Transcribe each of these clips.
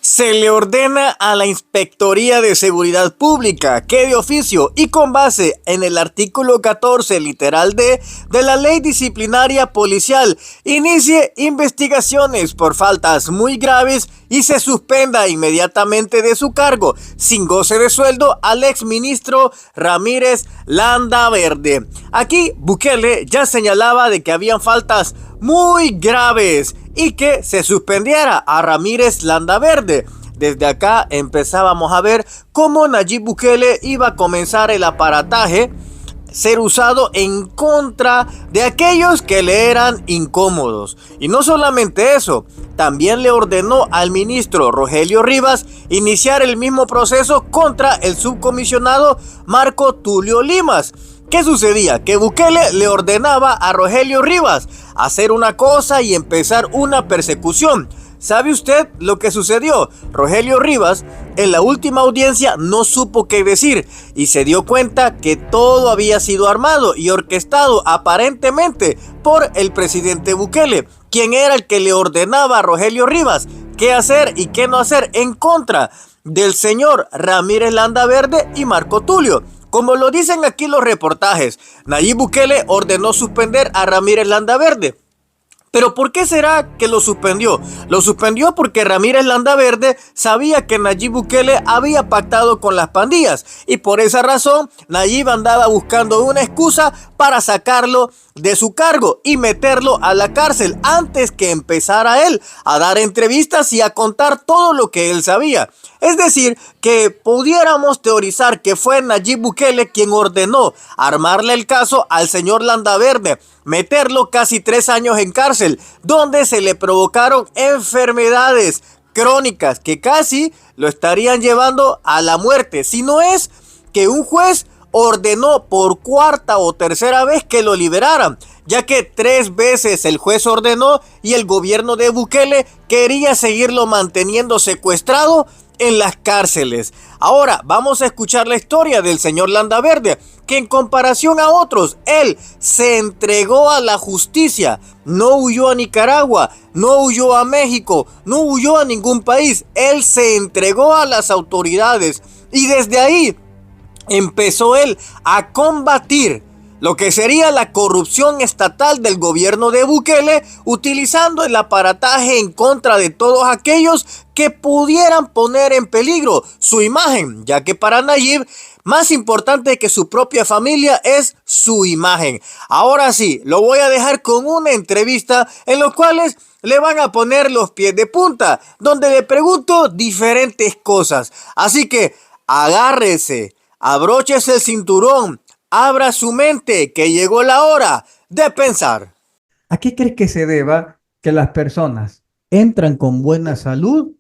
Se le ordena a la Inspectoría de Seguridad Pública que de oficio y con base en el artículo 14 literal D de la Ley Disciplinaria Policial inicie investigaciones por faltas muy graves y se suspenda inmediatamente de su cargo sin goce de sueldo al exministro Ramírez Landaverde. Aquí Bukele ya señalaba de que habían faltas muy graves y que se suspendiera a Ramírez Landaverde. Desde acá empezábamos a ver cómo Nayib Bukele iba a comenzar el aparataje ser usado en contra de aquellos que le eran incómodos. Y no solamente eso, también le ordenó al ministro Rogelio Rivas iniciar el mismo proceso contra el subcomisionado Marco Tulio Limas. ¿Qué sucedía? Que Bukele le ordenaba a Rogelio Rivas hacer una cosa y empezar una persecución. ¿Sabe usted lo que sucedió? Rogelio Rivas en la última audiencia no supo qué decir y se dio cuenta que todo había sido armado y orquestado aparentemente por el presidente Bukele, quien era el que le ordenaba a Rogelio Rivas qué hacer y qué no hacer en contra del señor Ramírez Landaverde y Marco Tulio. Como lo dicen aquí los reportajes, Nayib Bukele ordenó suspender a Ramírez Landaverde. ¿Pero por qué será que lo suspendió? Lo suspendió porque Ramírez Landaverde sabía que Nayib Bukele había pactado con las pandillas y por esa razón Nayib andaba buscando una excusa para sacarlo de su cargo y meterlo a la cárcel antes que empezara él a dar entrevistas y a contar todo lo que él sabía. Es decir, que pudiéramos teorizar que fue Nayib Bukele quien ordenó armarle el caso al señor Landaverde, meterlo casi 3 años en cárcel, donde se le provocaron enfermedades crónicas que casi lo estarían llevando a la muerte. Si no es que un juez ordenó por 4ª o 3ª vez que lo liberaran, ya que 3 veces el juez ordenó y el gobierno de Bukele quería seguirlo manteniendo secuestrado en las cárceles. Ahora vamos a escuchar la historia del señor Landaverde, que en comparación a otros, él se entregó a la justicia, no huyó a Nicaragua, no huyó a México, no huyó a ningún país, él se entregó a las autoridades y desde ahí empezó él a combatir lo que sería la corrupción estatal del gobierno de Bukele, utilizando el aparataje en contra de todos aquellos que pudieran poner en peligro su imagen, ya que para Nayib, más importante que su propia familia es su imagen. Ahora sí, lo voy a dejar con una entrevista en los cuales le van a poner los pies de punta, donde le pregunto diferentes cosas. Así que agárrese, abróchese el cinturón, abra su mente, que llegó la hora de pensar. ¿A qué crees que se deba que las personas entran con buena salud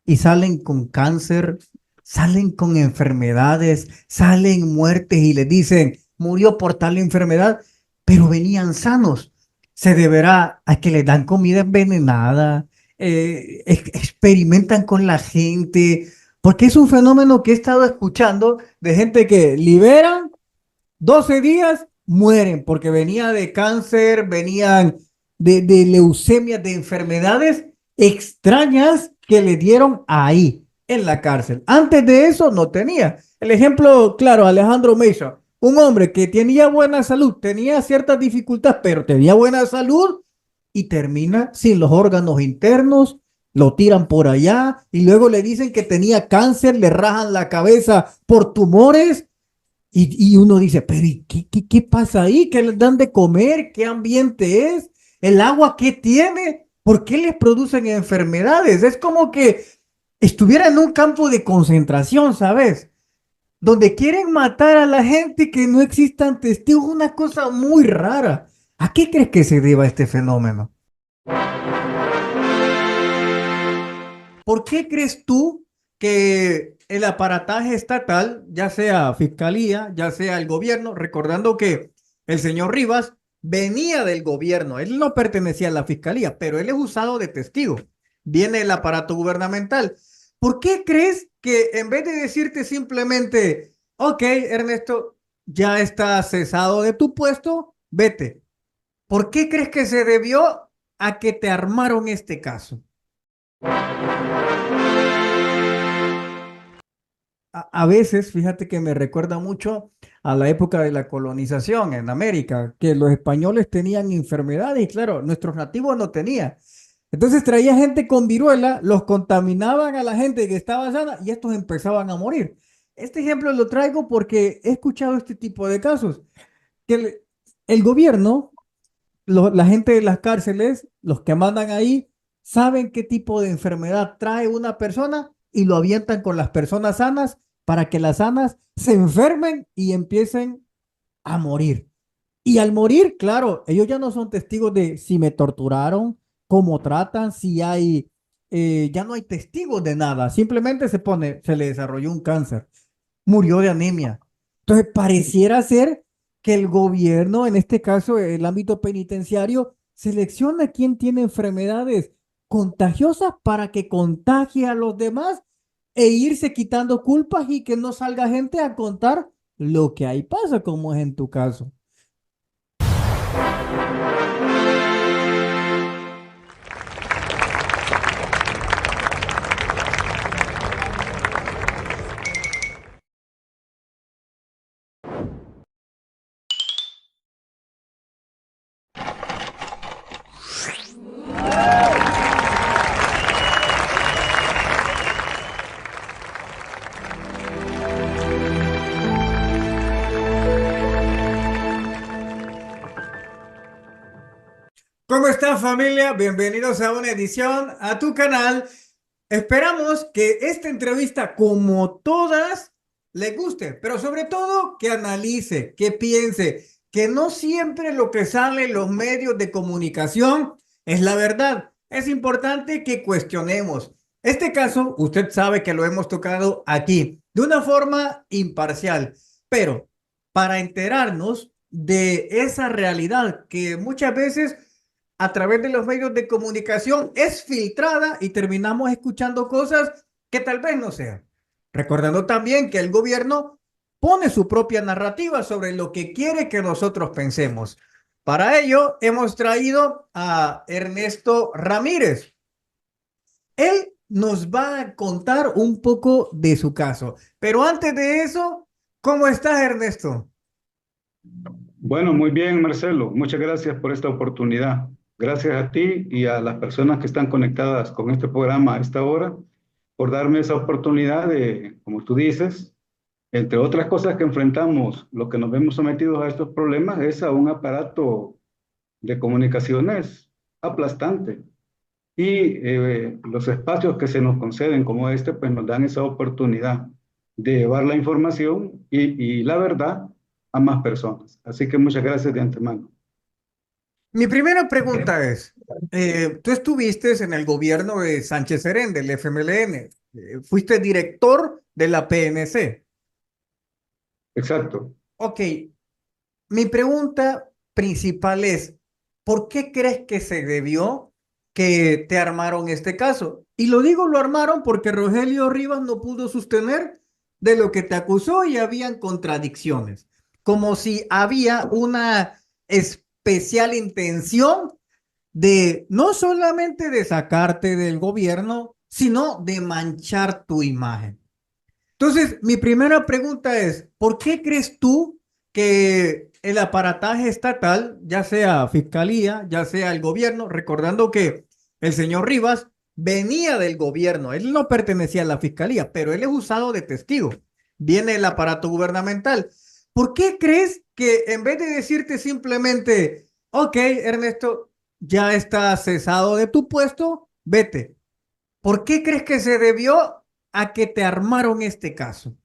y salen con cáncer, salen con enfermedades, salen muertes y les dicen, murió por tal enfermedad, pero venían sanos? Se deberá a que les dan comida envenenada, experimentan con la gente, porque es un fenómeno que he estado escuchando de gente que liberan 12 días, mueren porque venía de cáncer, venían de leucemias, de enfermedades extrañas que le dieron ahí, en la cárcel. Antes de eso no tenía. El ejemplo, claro, Alejandro Mesa, un hombre que tenía buena salud, tenía ciertas dificultades, pero tenía buena salud y termina sin los órganos internos, lo tiran por allá y luego le dicen que tenía cáncer, le rajan la cabeza por tumores. Y uno dice, pero ¿y qué pasa ahí? ¿Qué les dan de comer? ¿Qué ambiente es? ¿El agua qué tiene? ¿Por qué les producen enfermedades? Es como que estuviera en un campo de concentración, ¿sabes? Donde quieren matar a la gente, que no existan testigos, una cosa muy rara. ¿A qué crees que se deba este fenómeno? ¿Por qué crees tú que el aparataje estatal, ya sea fiscalía, ya sea el gobierno, recordando que el señor Rivas venía del gobierno, él no pertenecía a la fiscalía, pero él es usado de testigo, viene el aparato gubernamental? ¿Por qué crees que en vez de decirte simplemente, ok, Ernesto, ya está cesado de tu puesto, vete? ¿Por qué crees que se debió a que te armaron este caso? a veces, fíjate que me recuerda mucho a la época de la colonización en América, que los españoles tenían enfermedades y claro, nuestros nativos no tenían. Entonces traía gente con viruela, los contaminaban a la gente que estaba sana y estos empezaban a morir. Este ejemplo lo traigo porque he escuchado este tipo de casos, que el gobierno, la gente de las cárceles, los que mandan ahí, saben qué tipo de enfermedad trae una persona y lo avientan con las personas sanas para que las sanas se enfermen y empiecen a morir. Y al morir, claro, ellos ya no son testigos de si me torturaron, cómo tratan, si hay, ya no hay testigos de nada. Simplemente se le desarrolló un cáncer, murió de anemia. Entonces, pareciera ser que el gobierno, en este caso el ámbito penitenciario, selecciona quién tiene enfermedades contagiosas para que contagie a los demás e irse quitando culpas y que no salga gente a contar lo que ahí pasa, como es en tu caso. ¿Cómo están familia? Bienvenidos a una edición a tu canal. Esperamos que esta entrevista, como todas, le guste, pero sobre todo que analice, que piense, que no siempre lo que sale en los medios de comunicación es la verdad. Es importante que cuestionemos. Este caso, usted sabe que lo hemos tocado aquí de una forma imparcial, pero para enterarnos de esa realidad que muchas veces a través de los medios de comunicación es filtrada y terminamos escuchando cosas que tal vez no sean. Recordando también que el gobierno pone su propia narrativa sobre lo que quiere que nosotros pensemos. Para ello hemos traído a Ernesto Ramírez. Él nos va a contar un poco de su caso. Pero antes de eso, ¿cómo estás, Ernesto? Bueno, muy bien, Marcelo. Muchas gracias por esta oportunidad. Gracias a ti y a las personas que están conectadas con este programa a esta hora por darme esa oportunidad de, como tú dices, entre otras cosas que enfrentamos, lo que nos vemos sometidos a estos problemas es a un aparato de comunicaciones aplastante. Y los espacios que se nos conceden como este, pues nos dan esa oportunidad de llevar la información y la verdad a más personas. Así que muchas gracias de antemano. Mi primera pregunta es, tú estuviste en el gobierno de Sánchez Serén, del FMLN, fuiste director de la PNC. Exacto. Ok, mi pregunta principal es, ¿por qué crees que se debió que te armaron este caso? Y lo digo, lo armaron porque Rogelio Rivas no pudo sostener de lo que te acusó y habían contradicciones, como si había una especial intención de no solamente de sacarte del gobierno, sino de manchar tu imagen. Entonces, mi primera pregunta es, ¿por qué crees tú que el aparataje estatal, ya sea fiscalía, ya sea el gobierno, recordando que el señor Rivas venía del gobierno, él no pertenecía a la fiscalía, pero él es usado de testigo, viene el aparato gubernamental. ¿Por qué crees que en vez de decirte simplemente, ok, Ernesto, ya está cesado de tu puesto, vete? ¿Por qué crees que se debió a que te armaron este caso?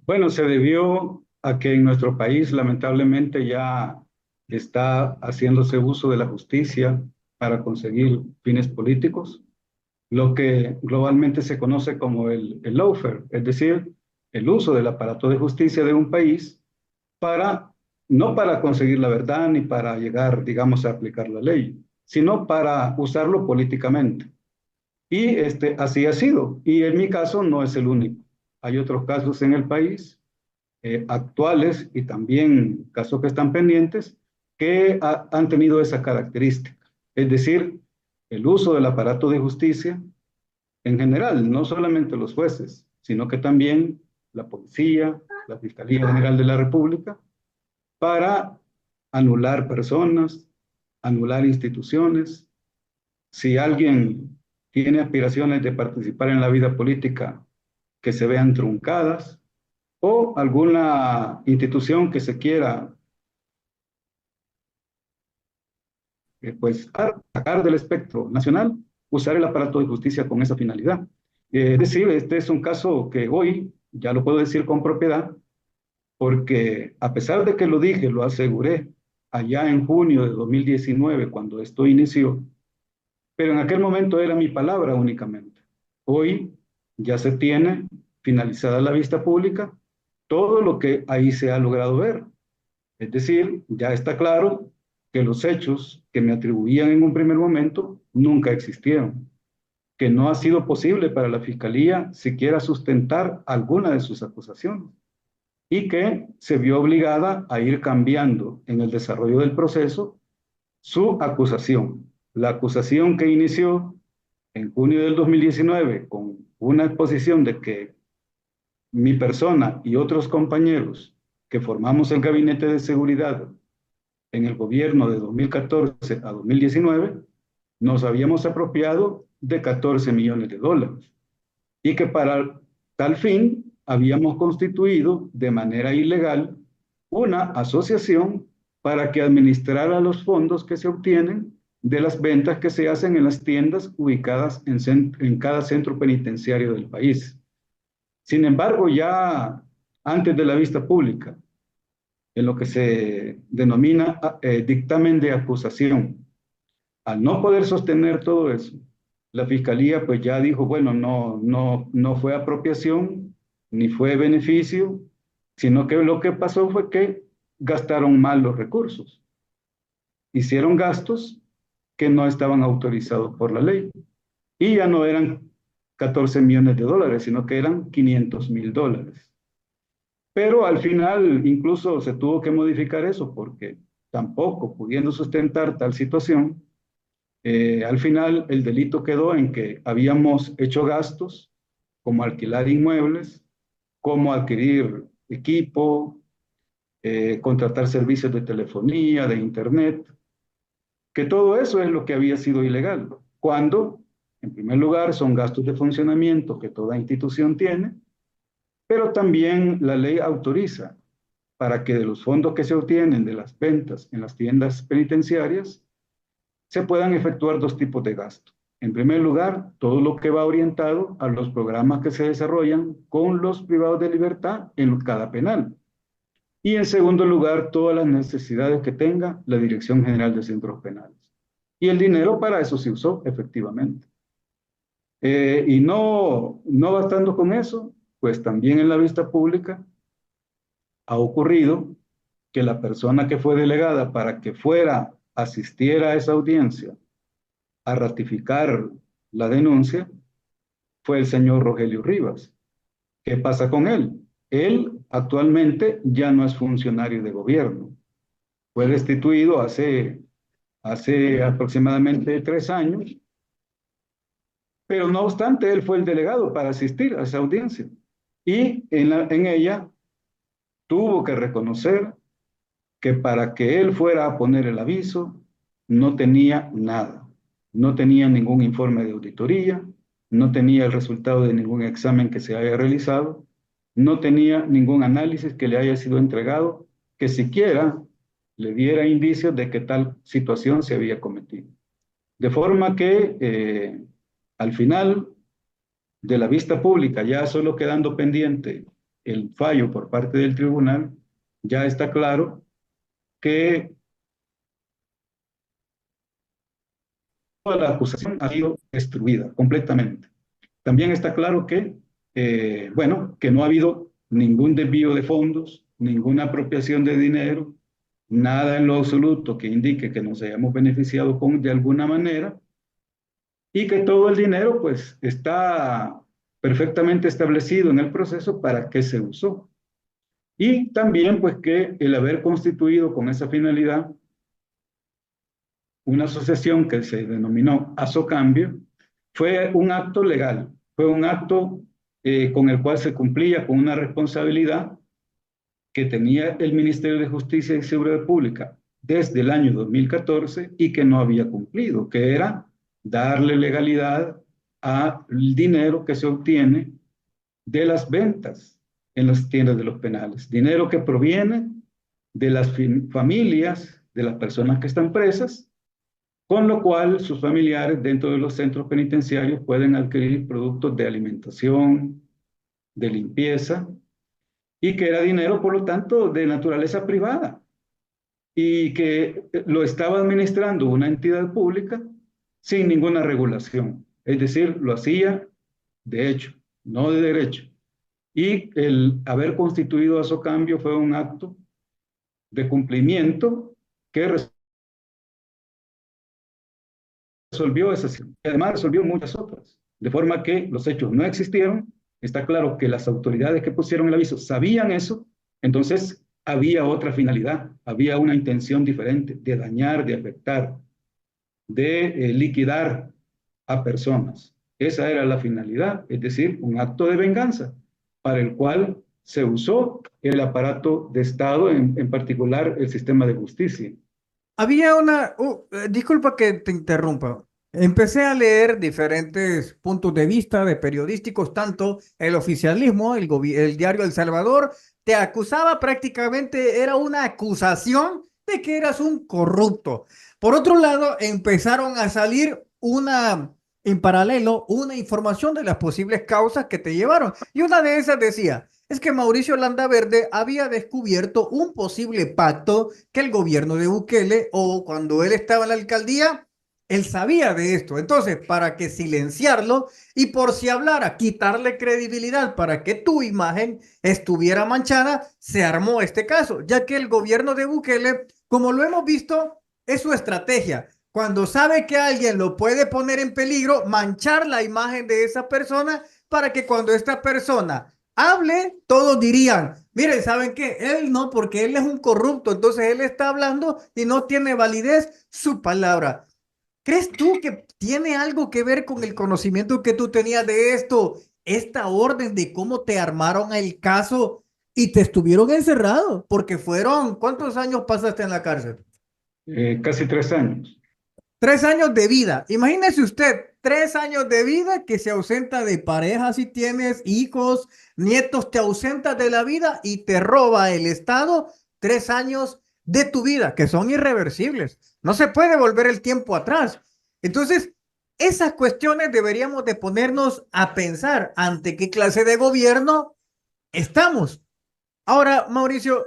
Bueno, se debió a que en nuestro país lamentablemente ya está haciéndose uso de la justicia para conseguir fines políticos, lo que globalmente se conoce como el lawfare, es decir, el uso del aparato de justicia de un país para, no para conseguir la verdad ni para llegar, digamos, a aplicar la ley, sino para usarlo políticamente. Y así ha sido. Y en mi caso no es el único. Hay otros casos en el país, actuales y también casos que están pendientes, que han tenido esa característica. Es decir, el uso del aparato de justicia en general, no solamente los jueces, sino que también la policía, la Fiscalía General de la República, para anular personas, anular instituciones. Si alguien tiene aspiraciones de participar en la vida política, que se vean truncadas, o alguna institución que se quiera pues sacar del espectro nacional, usar el aparato de justicia con esa finalidad. Es decir, este es un caso que hoy ya lo puedo decir con propiedad, porque a pesar de que lo dije, lo aseguré allá en junio de 2019, cuando esto inició, pero en aquel momento era mi palabra únicamente. Hoy ya se tiene finalizada la vista pública todo lo que ahí se ha logrado ver. Es decir, ya está claro que los hechos que me atribuían en un primer momento nunca existieron, que no ha sido posible para la Fiscalía siquiera sustentar alguna de sus acusaciones y que se vio obligada a ir cambiando en el desarrollo del proceso su acusación. La acusación que inició en junio del 2019 con una exposición de que mi persona y otros compañeros que formamos el Gabinete de Seguridad en el gobierno de 2014 a 2019, nos habíamos apropiado de 14 millones de dólares y que para tal fin habíamos constituido de manera ilegal una asociación para que administrara los fondos que se obtienen de las ventas que se hacen en las tiendas ubicadas en cada centro penitenciario del país. Sin embargo, ya antes de la vista pública, en lo que se denomina dictamen de acusación, al no poder sostener todo eso, la Fiscalía pues ya dijo, bueno, no fue apropiación, ni fue beneficio, sino que lo que pasó fue que gastaron mal los recursos. Hicieron gastos que no estaban autorizados por la ley. Y ya no eran 14 millones de dólares, sino que eran 500.000 dólares. Pero al final incluso se tuvo que modificar eso porque tampoco pudiendo sustentar tal situación, al final el delito quedó en que habíamos hecho gastos como alquilar inmuebles, como adquirir equipo, contratar servicios de telefonía, de internet, que todo eso es lo que había sido ilegal, cuando, en primer lugar, son gastos de funcionamiento que toda institución tiene, pero también la ley autoriza para que de los fondos que se obtienen de las ventas en las tiendas penitenciarias se puedan efectuar dos tipos de gasto. En primer lugar, todo lo que va orientado a los programas que se desarrollan con los privados de libertad en cada penal. Y en segundo lugar, todas las necesidades que tenga la Dirección General de Centros Penales. Y el dinero para eso se usó efectivamente. Y no bastando con eso, pues también en la vista pública ha ocurrido que la persona que fue delegada para que asistiera a esa audiencia a ratificar la denuncia fue el señor Rogelio Rivas. ¿Qué pasa con él? Él actualmente ya no es funcionario de gobierno. Fue destituido hace aproximadamente 3 años, pero no obstante, él fue el delegado para asistir a esa audiencia. Y en ella tuvo que reconocer que para que él fuera a poner el aviso, no tenía nada. No tenía ningún informe de auditoría, no tenía el resultado de ningún examen que se haya realizado, no tenía ningún análisis que le haya sido entregado, que siquiera le diera indicios de que tal situación se había cometido. De forma que al final de la vista pública, ya solo quedando pendiente el fallo por parte del tribunal, ya está claro que toda la acusación ha sido destruida completamente. También está claro que, bueno, que no ha habido ningún desvío de fondos, ninguna apropiación de dinero, nada en lo absoluto que indique que nos hayamos beneficiado de alguna manera, y que todo el dinero pues está perfectamente establecido en el proceso para qué se usó. Y también pues que el haber constituido con esa finalidad una asociación que se denominó Asocambio fue un acto legal, fue un acto con el cual se cumplía con una responsabilidad que tenía el Ministerio de Justicia y Seguridad Pública desde el año 2014 y que no había cumplido, que era darle legalidad al dinero que se obtiene de las ventas en las tiendas de los penales, dinero que proviene de las familias de las personas que están presas, con lo cual sus familiares dentro de los centros penitenciarios pueden adquirir productos de alimentación, de limpieza, y que era dinero, por lo tanto, de naturaleza privada, y que lo estaba administrando una entidad pública sin ninguna regulación. Es decir, lo hacía de hecho, no de derecho. Y el haber constituido a Socambio fue un acto de cumplimiento que resolvió esa situación. Y además resolvió muchas otras. De forma que los hechos no existieron. Está claro que las autoridades que pusieron el aviso sabían eso. Entonces había otra finalidad. Había una intención diferente de dañar, de afectar, de liquidar a personas. Esa era la finalidad, es decir, un acto de venganza para el cual se usó el aparato de Estado, en particular el sistema de justicia. Había una, disculpa que te interrumpa. Empecé a leer diferentes puntos de vista de periodísticos, tanto el oficialismo, el diario El Salvador, te acusaba prácticamente, era una acusación de que eras un corrupto. Por otro lado, empezaron a salir en paralelo, una información de las posibles causas que te llevaron. Y una de esas decía, es que Mauricio Landaverde había descubierto un posible pacto que el gobierno de Bukele, o cuando él estaba en la alcaldía, él sabía de esto. Entonces, para que silenciarlo y por si hablara, quitarle credibilidad para que tu imagen estuviera manchada, se armó este caso, ya que el gobierno de Bukele, como lo hemos visto, es su estrategia. Cuando sabe que alguien lo puede poner en peligro, manchar la imagen de esa persona para que cuando esta persona hable, todos dirían, miren, ¿saben qué? Él no, porque él es un corrupto, entonces él está hablando y no tiene validez su palabra. ¿Crees tú que tiene algo que ver con el conocimiento que tú tenías de esto? Esta orden de cómo te armaron el caso y te estuvieron encerrado, porque fueron, ¿cuántos años pasaste en la cárcel? Casi 3 años. 3 años de vida. Imagínese usted, 3 años de vida que se ausenta de pareja si tienes hijos, nietos, te ausentas de la vida y te roba el Estado 3 años de tu vida, que son irreversibles. No se puede volver el tiempo atrás. Entonces, esas cuestiones deberíamos de ponernos a pensar ante qué clase de gobierno estamos. Ahora, Mauricio,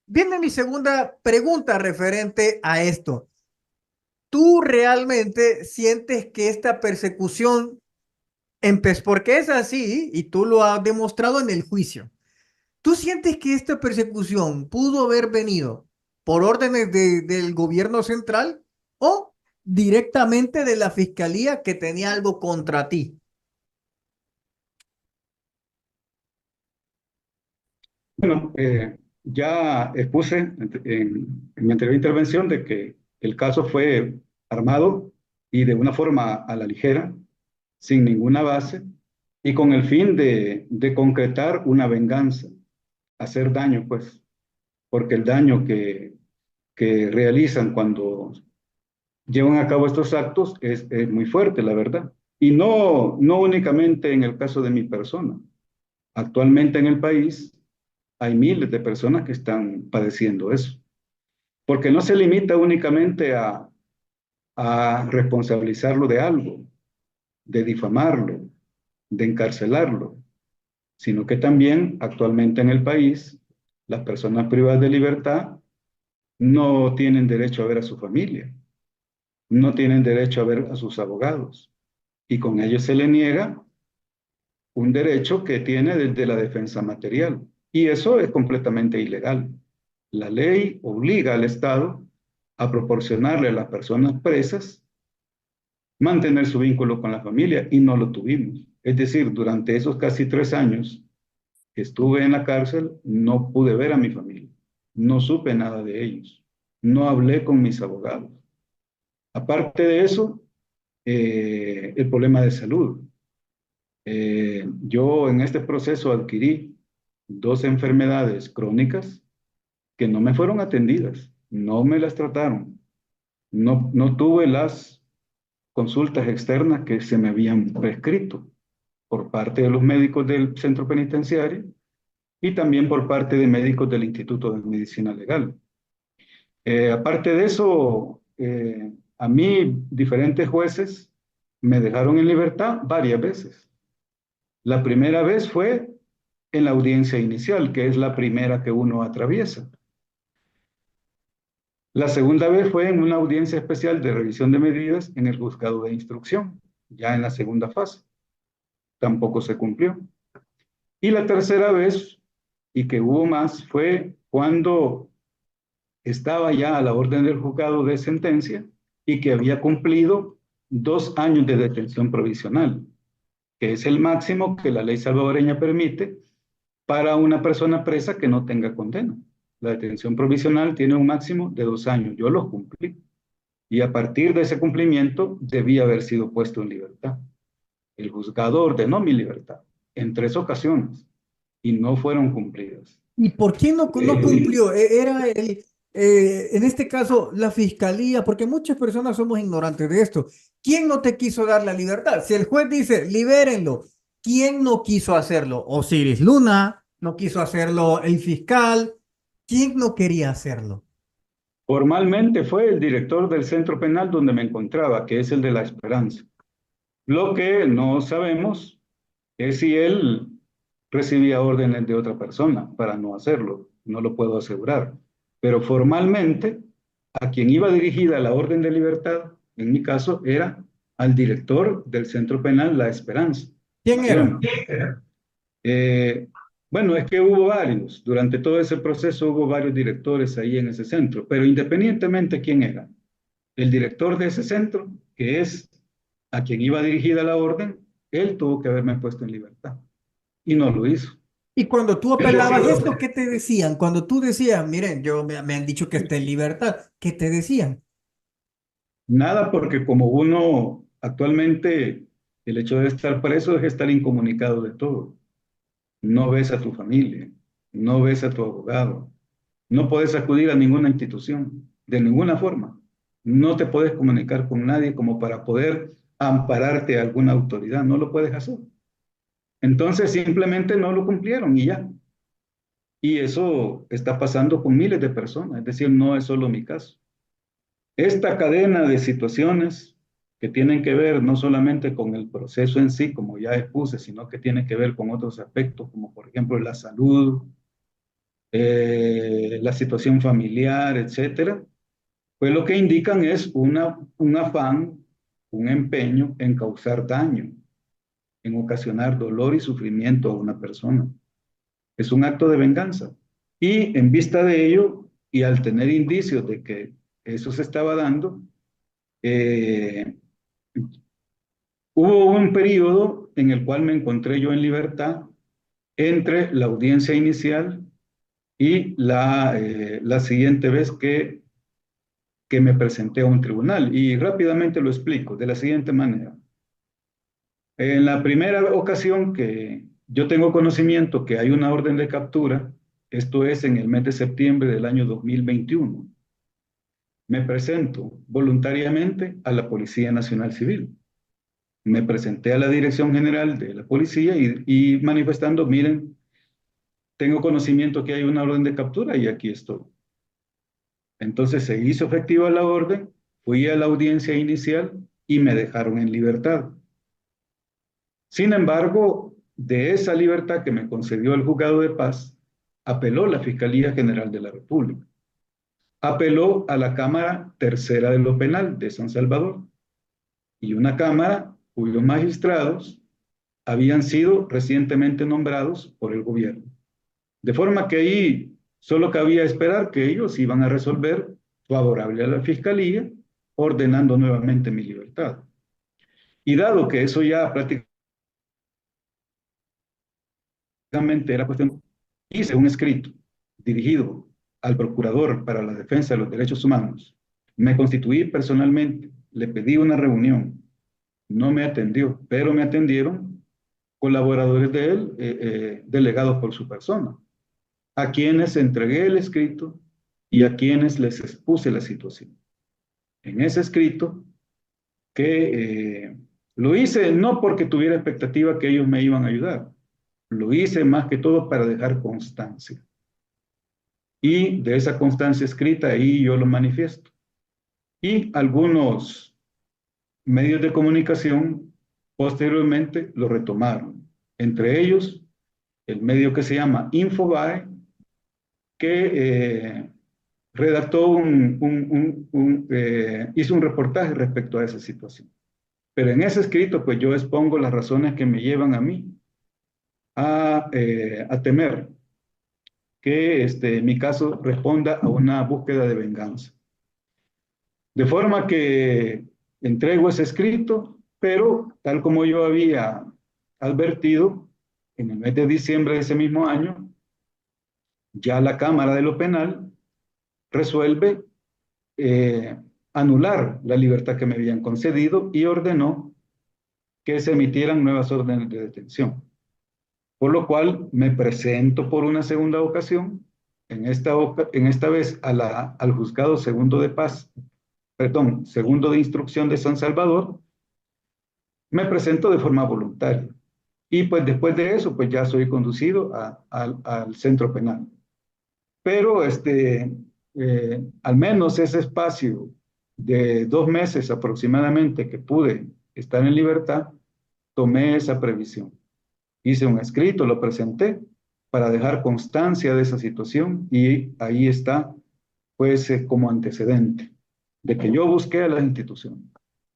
viene mi segunda pregunta referente a esto. ¿Tú realmente sientes que esta persecución empezó? Porque es así y tú lo has demostrado en el juicio. ¿Tú sientes que esta persecución pudo haber venido por órdenes del gobierno central o directamente de la fiscalía que tenía algo contra ti? Bueno, ya expuse en mi anterior intervención de que el caso fue armado y de una forma a la ligera, sin ninguna base, y con el fin de concretar una venganza, hacer daño, pues, porque el daño que realizan cuando llevan a cabo estos actos es muy fuerte, la verdad. Y no únicamente en el caso de mi persona. Actualmente en el país hay miles de personas que están padeciendo eso, porque no se limita únicamente a responsabilizarlo de algo, de difamarlo, de encarcelarlo, sino que también actualmente en el país las personas privadas de libertad no tienen derecho a ver a su familia, no tienen derecho a ver a sus abogados, y con ello se le niega un derecho que tiene desde la defensa material, y eso es completamente ilegal. La ley obliga al Estado a proporcionarle a las personas presas mantener su vínculo con la familia, y no lo tuvimos. Es decir, durante esos casi 3 años que estuve en la cárcel, no pude ver a mi familia, no supe nada de ellos, no hablé con mis abogados. Aparte de eso, el problema de salud. Yo en este proceso adquirí dos enfermedades crónicas que no me fueron atendidas, no me las trataron, no tuve las consultas externas que se me habían prescrito por parte de los médicos del centro penitenciario y también por parte de médicos del Instituto de Medicina Legal. Aparte de eso, a mí diferentes jueces me dejaron en libertad varias veces. La primera vez fue en la audiencia inicial, que es la primera que uno atraviesa. La segunda vez fue en una audiencia especial de revisión de medidas en el juzgado de instrucción, ya en la segunda fase. Tampoco se cumplió. Y la tercera vez, y que hubo más, fue cuando estaba ya a la orden del juzgado de sentencia y que había cumplido 2 años de detención provisional, que es el máximo que la ley salvadoreña permite para una persona presa que no tenga condena. La detención provisional tiene un máximo de 2 años. Yo lo cumplí. Y a partir de ese cumplimiento debía haber sido puesto en libertad. El juzgado ordenó mi libertad en 3 ocasiones y no fueron cumplidas. ¿Y por qué no cumplió? Era en este caso, la fiscalía, porque muchas personas somos ignorantes de esto. ¿Quién no te quiso dar la libertad? Si el juez dice, libérenlo, ¿quién no quiso hacerlo? Osiris Luna, no quiso hacerlo el fiscal. ¿Quién no quería hacerlo? Formalmente fue el director del centro penal donde me encontraba, que es el de La Esperanza. Lo que no sabemos es si él recibía órdenes de otra persona para no hacerlo. No lo puedo asegurar. Pero formalmente, a quien iba dirigida la orden de libertad, en mi caso, era al director del centro penal La Esperanza. ¿Quién era? Eh, bueno, es que hubo varios, durante todo ese proceso hubo varios directores ahí en ese centro, pero independientemente quién era, el director de ese centro, que es a quien iba dirigida la orden, él tuvo que haberme puesto en libertad y no lo hizo. Y cuando tú apelabas esto, ¿qué te decían? Cuando tú decías, miren, me han dicho que esté en libertad, ¿qué te decían? Nada, porque como uno actualmente, el hecho de estar preso es estar incomunicado de todo. No ves a tu familia, no ves a tu abogado, no puedes acudir a ninguna institución, de ninguna forma. No te puedes comunicar con nadie como para poder ampararte a alguna autoridad, no lo puedes hacer. Entonces simplemente no lo cumplieron y ya. Y eso está pasando con miles de personas, es decir, no es solo mi caso. Esta cadena de situaciones que tienen que ver no solamente con el proceso en sí, como ya expuse, sino que tienen que ver con otros aspectos, como por ejemplo la salud, la situación familiar, etcétera, pues lo que indican es un afán, un empeño en causar daño, en ocasionar dolor y sufrimiento a una persona. Es un acto de venganza. Y en vista de ello, y al tener indicios de que eso se estaba dando, eh, hubo un periodo en el cual me encontré yo en libertad entre la audiencia inicial y la siguiente vez que me presenté a un tribunal. Y rápidamente lo explico de la siguiente manera. En la primera ocasión que yo tengo conocimiento que hay una orden de captura, esto es en el mes de septiembre del año 2021, me presento voluntariamente a la Policía Nacional Civil. Me presenté a la Dirección General de la Policía y manifestando, miren, tengo conocimiento que hay una orden de captura y aquí estoy. Entonces se hizo efectiva la orden, fui a la audiencia inicial y me dejaron en libertad. Sin embargo, de esa libertad que me concedió el juzgado de paz, apeló la Fiscalía General de la República. Apeló a la Cámara Tercera de lo Penal de San Salvador y una cámara cuyos magistrados habían sido recientemente nombrados por el gobierno. De forma que ahí solo cabía esperar que ellos iban a resolver favorable a la Fiscalía, ordenando nuevamente mi libertad. Y dado que eso ya prácticamente era cuestión, hice un escrito dirigido al Procurador para la Defensa de los Derechos Humanos. Me constituí personalmente, le pedí una reunión, no me atendió, pero me atendieron colaboradores de él, delegados por su persona, a quienes entregué el escrito y a quienes les expuse la situación. En ese escrito, que lo hice no porque tuviera expectativa que ellos me iban a ayudar, lo hice más que todo para dejar constancia. Y de esa constancia escrita, ahí yo lo manifiesto. Y algunos medios de comunicación posteriormente lo retomaron. Entre ellos, el medio que se llama Infobae, que redactó hizo un reportaje respecto a esa situación. Pero en ese escrito, pues yo expongo las razones que me llevan a mí a temer que mi caso responda a una búsqueda de venganza. De forma que entrego ese escrito, pero tal como yo había advertido, en el mes de diciembre de ese mismo año, ya la Cámara de lo Penal resuelve anular la libertad que me habían concedido y ordenó que se emitieran nuevas órdenes de detención. Por lo cual me presento por una segunda ocasión, en esta vez al juzgado segundo de paz, perdón, segundo de instrucción de San Salvador, me presento de forma voluntaria. Y pues después de eso, pues ya soy conducido al centro penal. Pero al menos ese espacio de 2 meses aproximadamente que pude estar en libertad, tomé esa previsión. Hice un escrito, lo presenté para dejar constancia de esa situación y ahí está, pues, como antecedente de que yo busqué a las instituciones,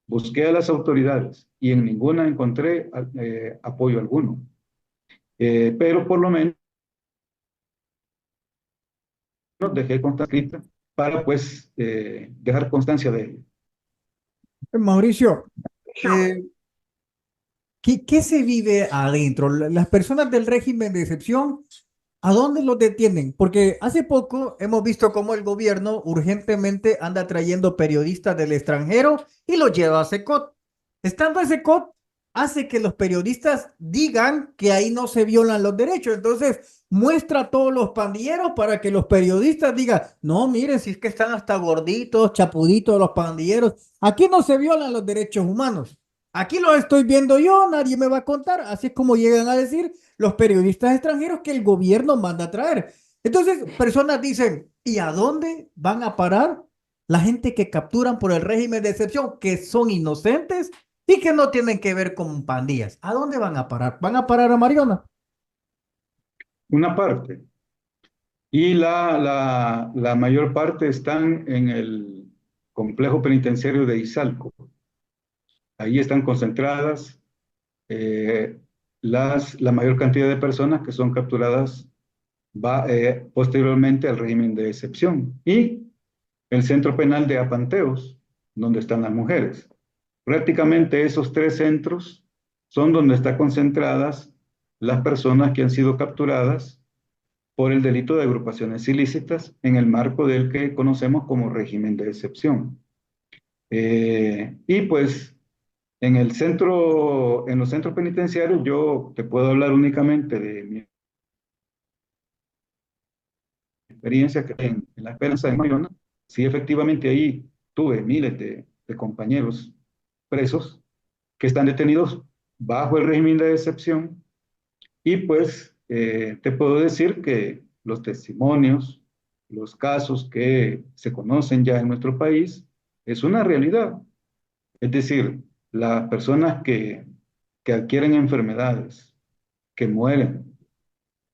busqué a las autoridades y en ninguna encontré apoyo alguno. Pero por lo menos dejé constancia para, pues, dejar constancia de ello. Mauricio, eh, ¿qué se vive adentro? Las personas del régimen de excepción, ¿a dónde los detienen? Porque hace poco hemos visto cómo el gobierno urgentemente anda trayendo periodistas del extranjero y los lleva a Secot. Estando a Secot, hace que los periodistas digan que ahí no se violan los derechos. Entonces, muestra a todos los pandilleros para que los periodistas digan, no, miren, si es que están hasta gorditos, chapuditos los pandilleros. Aquí no se violan los derechos humanos. Aquí los estoy viendo yo, nadie me va a contar. Así es como llegan a decir los periodistas extranjeros que el gobierno manda a traer. Entonces, personas dicen, ¿y a dónde van a parar la gente que capturan por el régimen de excepción, que son inocentes y que no tienen que ver con pandillas? ¿A dónde van a parar? ¿Van a parar a Mariona? Una parte. Y la mayor parte están en el complejo penitenciario de Izalco. Ahí están concentradas eh, la mayor cantidad de personas que son capturadas posteriormente al régimen de excepción. Y el centro penal de Apanteos, donde están las mujeres. Prácticamente esos 3 centros son donde están concentradas las personas que han sido capturadas por el delito de agrupaciones ilícitas en el marco del que conocemos como régimen de excepción. Y pues en los centros penitenciarios yo te puedo hablar únicamente de mi experiencia que en la Esperanza de Mariona. Sí, efectivamente ahí tuve miles de compañeros presos que están detenidos bajo el régimen de excepción y pues te puedo decir que los testimonios, los casos que se conocen ya en nuestro país, es una realidad. Es decir, las personas que adquieren enfermedades, que mueren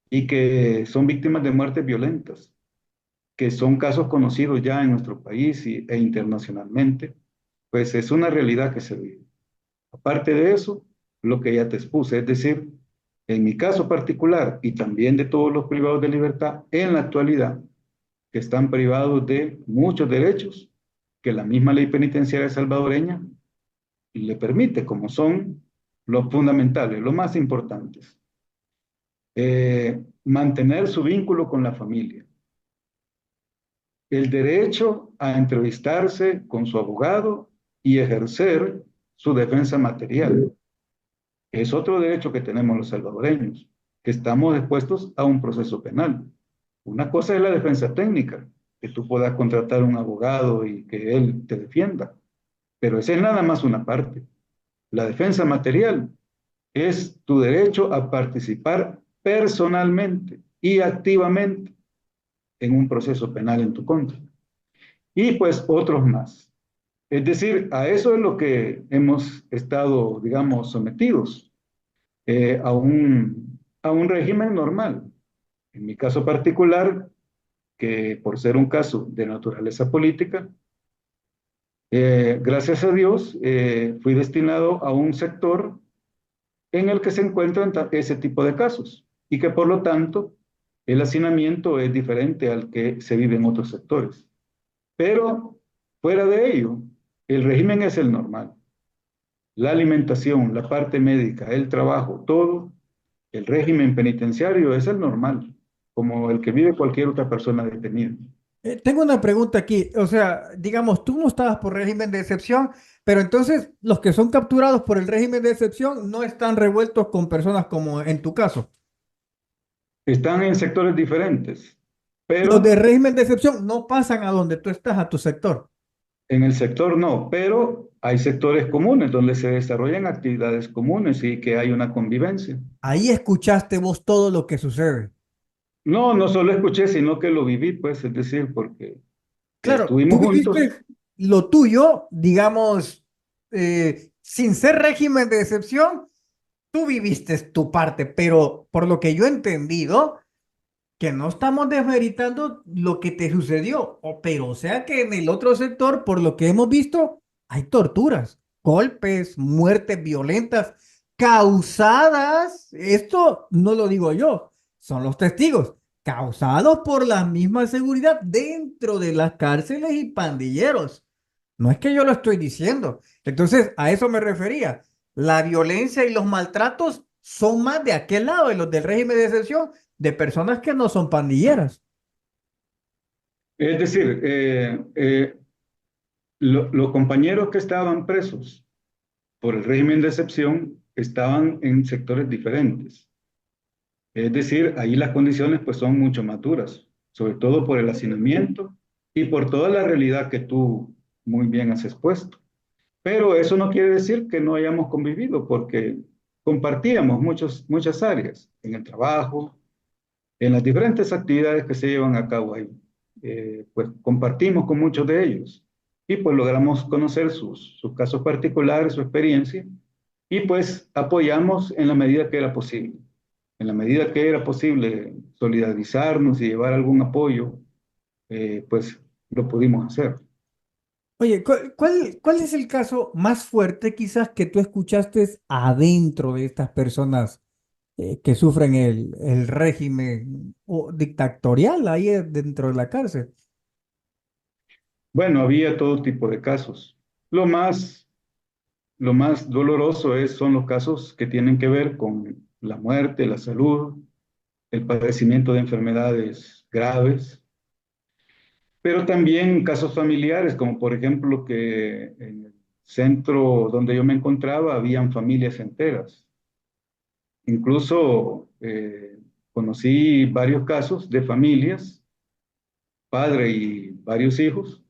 y que son víctimas de muertes violentas, que son casos conocidos ya en nuestro país e internacionalmente, pues es una realidad que se vive. Aparte de eso, lo que ya te expuse, es decir, en mi caso particular y también de todos los privados de libertad en la actualidad, que están privados de muchos derechos que la misma ley penitenciaria salvadoreña le permite, como son los fundamentales, los más importantes. Mantener su vínculo con la familia, el derecho a entrevistarse con su abogado y ejercer su defensa material, Es otro derecho que tenemos los salvadoreños, que estamos expuestos a un proceso penal. Una cosa es la defensa técnica, que tú puedas contratar un abogado y que él te defienda, pero esa es nada más una parte. La defensa material es tu derecho a participar personalmente y activamente en un proceso penal en tu contra. Y pues otros más. Es decir, a eso es lo que hemos estado, digamos, sometidos, a un régimen normal. En mi caso particular, que por ser un caso de naturaleza política, gracias a Dios, fui destinado a un sector en el que se encuentran ese tipo de casos y que por lo tanto el hacinamiento es diferente al que se vive en otros sectores. Pero fuera de ello, el régimen es el normal. La alimentación, la parte médica, el trabajo, todo, el régimen penitenciario es el normal, como el que vive cualquier otra persona detenida. Tengo una pregunta aquí, o sea, digamos, tú no estabas por régimen de excepción, pero entonces los que son capturados por el régimen de excepción no están revueltos con personas como en tu caso. Están en sectores diferentes, Los de pero régimen de excepción no pasan a donde tú estás, a tu sector. en el sector no, pero hay sectores comunes donde se desarrollan actividades comunes y que hay una convivencia. Ahí escuchaste vos todo lo que sucede. No, no solo escuché, sino que lo viví, pues, es decir, porque Claro, estuvimos tú juntos. viviste lo tuyo, digamos, sin ser régimen de excepción, tú viviste tu parte, pero por lo que yo he entendido, que no estamos desmeritando lo que te sucedió, pero o sea que en el otro sector, por lo que hemos visto, hay torturas, golpes, muertes violentas causadas, esto no lo digo yo, son los testigos, causados por la misma seguridad dentro de las cárceles y pandilleros. No es que yo lo estoy diciendo. Entonces, a eso me refería. La violencia y los maltratos son más de aquel lado, de los del régimen de excepción, de personas que no son pandilleras. Es decir, los compañeros que estaban presos por el régimen de excepción estaban en sectores diferentes. Es decir, ahí las condiciones pues son mucho más duras, sobre todo por el hacinamiento y por toda la realidad que tú muy bien has expuesto. Pero eso no quiere decir que no hayamos convivido, porque compartíamos muchas áreas en el trabajo, en las diferentes actividades que se llevan a cabo ahí. Pues compartimos con muchos de ellos y pues logramos conocer sus casos particulares, su experiencia y pues apoyamos en la medida que era posible. En la medida que era posible solidarizarnos y llevar algún apoyo, pues lo pudimos hacer. Oye, ¿cuál es el caso más fuerte quizás que tú escuchaste adentro de estas personas que sufren el régimen dictatorial ahí dentro de la cárcel? Bueno, había todo tipo de casos. Lo más, lo más doloroso son los casos que tienen que ver con la muerte, la salud, el padecimiento de enfermedades graves, pero también casos familiares, como por ejemplo que en el centro donde yo me encontraba habían familias enteras. Incluso conocí varios casos de familias, padre y varios hijos,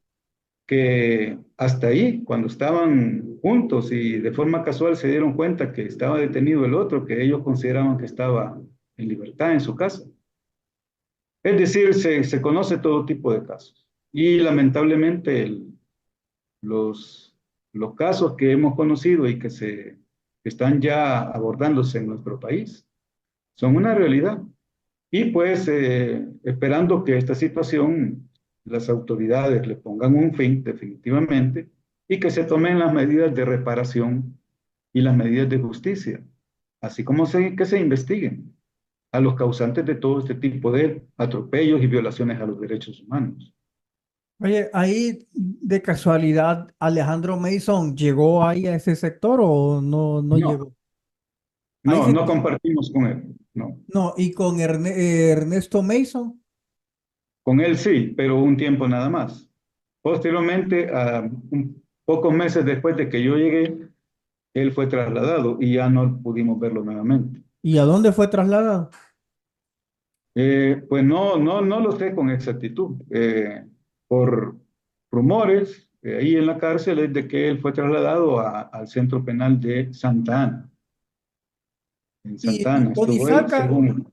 que hasta ahí, cuando estaban juntos y de forma casual se dieron cuenta que estaba detenido el otro, que ellos consideraban que estaba en libertad en su casa. Es decir, se conoce todo tipo de casos. Y lamentablemente los, los casos que hemos conocido y que están ya abordándose en nuestro país son una realidad. Y pues esperando que esta situación las autoridades le pongan un fin definitivamente y que se tomen las medidas de reparación y las medidas de justicia, así como que se investiguen a los causantes de todo este tipo de atropellos y violaciones a los derechos humanos. Oye, ahí de casualidad Alejandro Mason llegó ahí a ese sector o no No, llegó. Ahí no, se, no compartimos con él, no. no, y con Ernesto Mason. Con él sí, pero un tiempo nada más. Posteriormente, pocos meses después de que yo llegué, él fue trasladado y ya no pudimos verlo nuevamente. ¿Y a dónde fue trasladado? Pues no lo sé con exactitud. Por rumores, ahí en la cárcel es de que él fue trasladado al centro penal de Santa Ana. En Santa Y Ana estuvo él, según...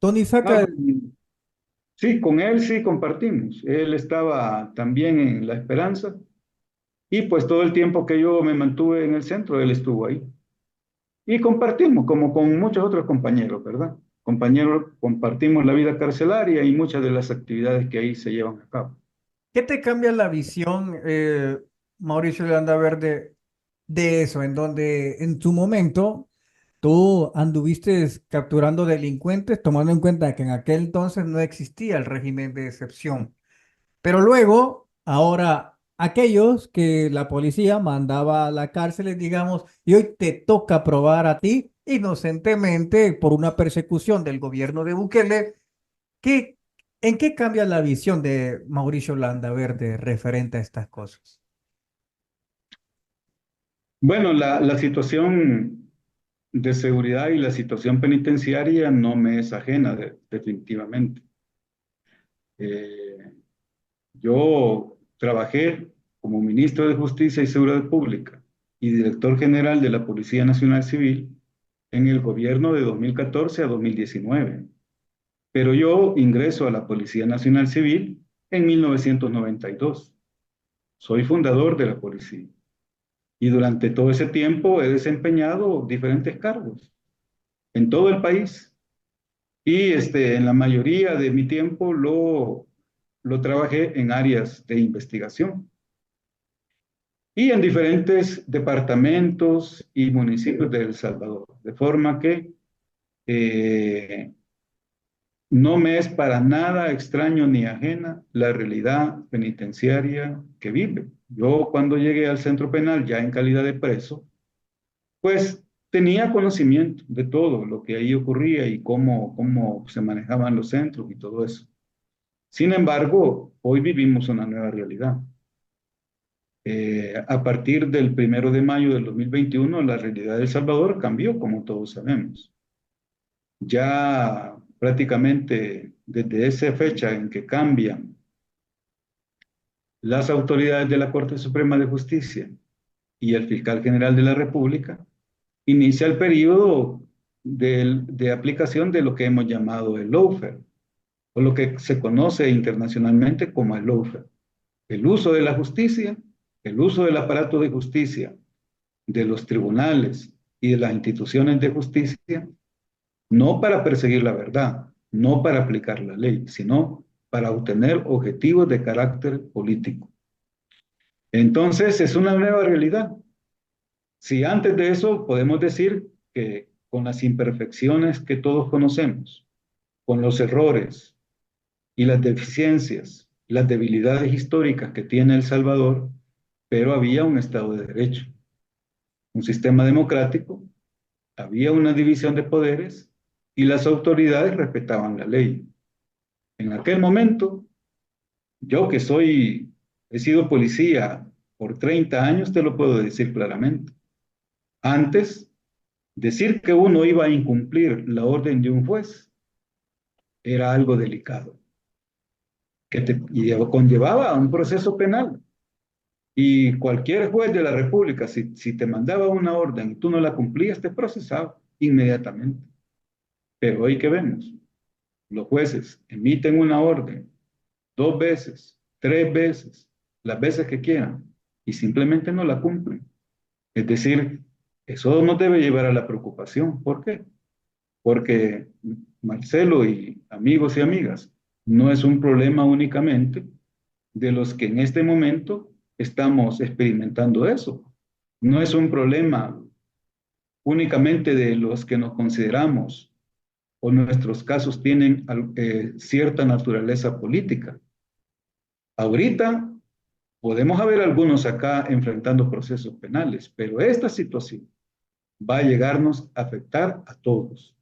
Tony Ah, Saca, sí, con él sí compartimos. Él estaba también en La Esperanza y pues todo el tiempo que yo me mantuve en el centro, él estuvo ahí. Y compartimos, como con muchos otros compañeros, ¿verdad? Compañeros, compartimos la vida carcelaria y muchas de las actividades que ahí se llevan a cabo. ¿qué te cambia la visión, Mauricio Landaverde, de eso, en donde en tu momento tú anduviste capturando delincuentes, tomando en cuenta que en aquel entonces no existía el régimen de excepción? Pero luego, ahora, aquellos que la policía mandaba a la cárcel, digamos, y hoy te toca probar a ti inocentemente por una persecución del gobierno de Bukele, ¿qué, en qué cambia la visión de Mauricio Landaverde referente a estas cosas? Bueno, la situación de seguridad y la situación penitenciaria no me es ajena, definitivamente. Eh, yo trabajé como ministro de Justicia y Seguridad Pública y director general de la Policía Nacional Civil en el gobierno de 2014 a 2019. Pero yo ingreso a la Policía Nacional Civil en 1992. Soy fundador de la policía y durante todo ese tiempo he desempeñado diferentes cargos en todo el país y en la mayoría de mi tiempo lo trabajé en áreas de investigación y en diferentes departamentos y municipios de El Salvador, de forma que eh, no me es para nada extraño ni ajena la realidad penitenciaria que vive. Yo cuando llegué al centro penal ya en calidad de preso, pues tenía conocimiento de todo lo que ahí ocurría y cómo se manejaban los centros y todo eso. Sin embargo, hoy vivimos una nueva realidad. A partir del 1 de mayo del 2021, la realidad de El Salvador cambió, como todos sabemos. Ya prácticamente desde esa fecha en que cambian las autoridades de la Corte Suprema de Justicia y el fiscal general de la República, inicia el periodo de aplicación de lo que hemos llamado el lawfare, o lo que se conoce internacionalmente como el lawfare. El uso de la justicia, el uso del aparato de justicia, de los tribunales y de las instituciones de justicia, no para perseguir la verdad, no para aplicar la ley, sino para obtener objetivos de carácter político. Entonces, es una nueva realidad. Si antes de eso podemos decir que con las imperfecciones que todos conocemos, con los errores y las deficiencias, las debilidades históricas que tiene El Salvador, pero había un Estado de Derecho, un sistema democrático, había una división de poderes y las autoridades respetaban la ley. En aquel momento, yo que he sido policía por 30 años, te lo puedo decir claramente. Antes, decir que uno iba a incumplir la orden de un juez era algo delicado, y conllevaba a un proceso penal. Y cualquier juez de la República, si te mandaba una orden y tú no la cumplías, te procesaba inmediatamente. Pero hoy que vemos, los jueces emiten una orden 2 veces, 3 veces, las veces que quieran, y simplemente no la cumplen. Es decir, eso nos debe llevar a la preocupación. ¿Por qué? Porque Marcelo y amigos y amigas, no es un problema únicamente de los que en este momento estamos experimentando eso. No es un problema únicamente de los que nos consideramos o nuestros casos tienen cierta naturaleza política. Ahorita podemos haber algunos acá enfrentando procesos penales, pero esta situación va a llegarnos a afectar a todos.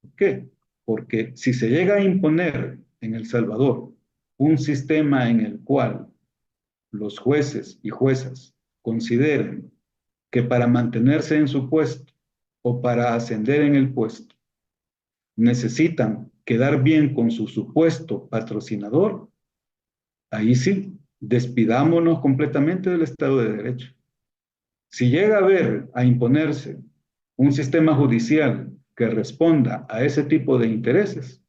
¿Por qué? Porque si se llega a imponer en El Salvador un sistema en el cual los jueces y juezas consideren que para mantenerse en su puesto o para ascender en el puesto necesitan quedar bien con su supuesto patrocinador, ahí sí, despidámonos completamente del Estado de Derecho. Si llega a imponerse un sistema judicial que responda a ese tipo de intereses,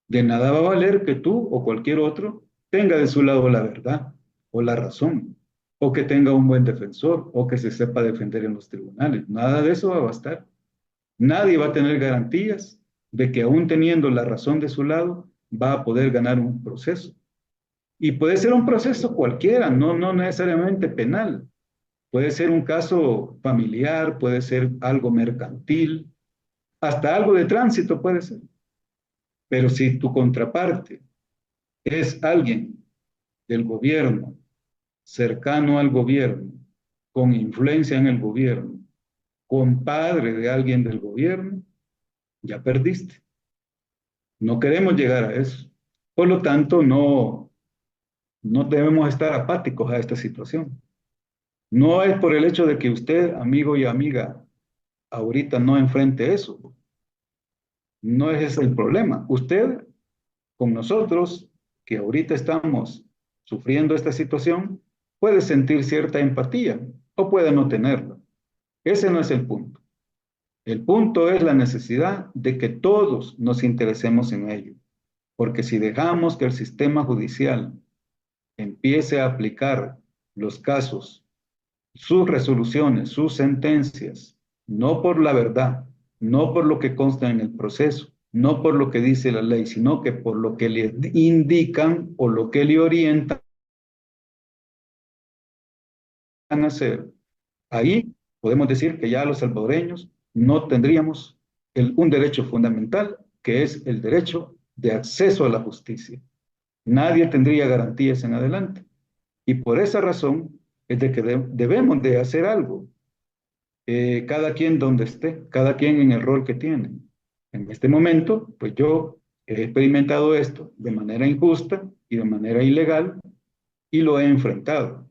de nada va a valer que tú o cualquier otro tenga de su lado la verdad o la razón, o que tenga un buen defensor, o que se sepa defender en los tribunales. Nada de eso va a bastar. Nadie va a tener garantías de que aún teniendo la razón de su lado, va a poder ganar un proceso. Y puede ser un proceso cualquiera, no necesariamente penal. Puede ser un caso familiar, puede ser algo mercantil, hasta algo de tránsito puede ser. Pero si tu contraparte es alguien del gobierno, cercano al gobierno, con influencia en el gobierno, compadre de alguien del gobierno, ya perdiste. No queremos llegar a eso. Por lo tanto, no debemos estar apáticos a esta situación. No es por el hecho de que usted, amigo y amiga, ahorita no enfrente eso. No es ese el problema. Usted, con nosotros, que ahorita estamos sufriendo esta situación, puede sentir cierta empatía o puede no tenerla. Ese no es el punto. El punto es la necesidad de que todos nos interesemos en ello. Porque si dejamos que el sistema judicial empiece a aplicar los casos, sus resoluciones, sus sentencias, no por la verdad, no por lo que consta en el proceso, no por lo que dice la ley, sino que por lo que le indican o lo que le orientan a hacer, ahí podemos decir que ya los salvadoreños no tendríamos un derecho fundamental, que es el derecho de acceso a la justicia. Nadie tendría garantías en adelante. Y por esa razón es de que debemos de hacer algo, cada quien donde esté, cada quien en el rol que tiene. En este momento, pues yo he experimentado esto de manera injusta y de manera ilegal y lo he enfrentado.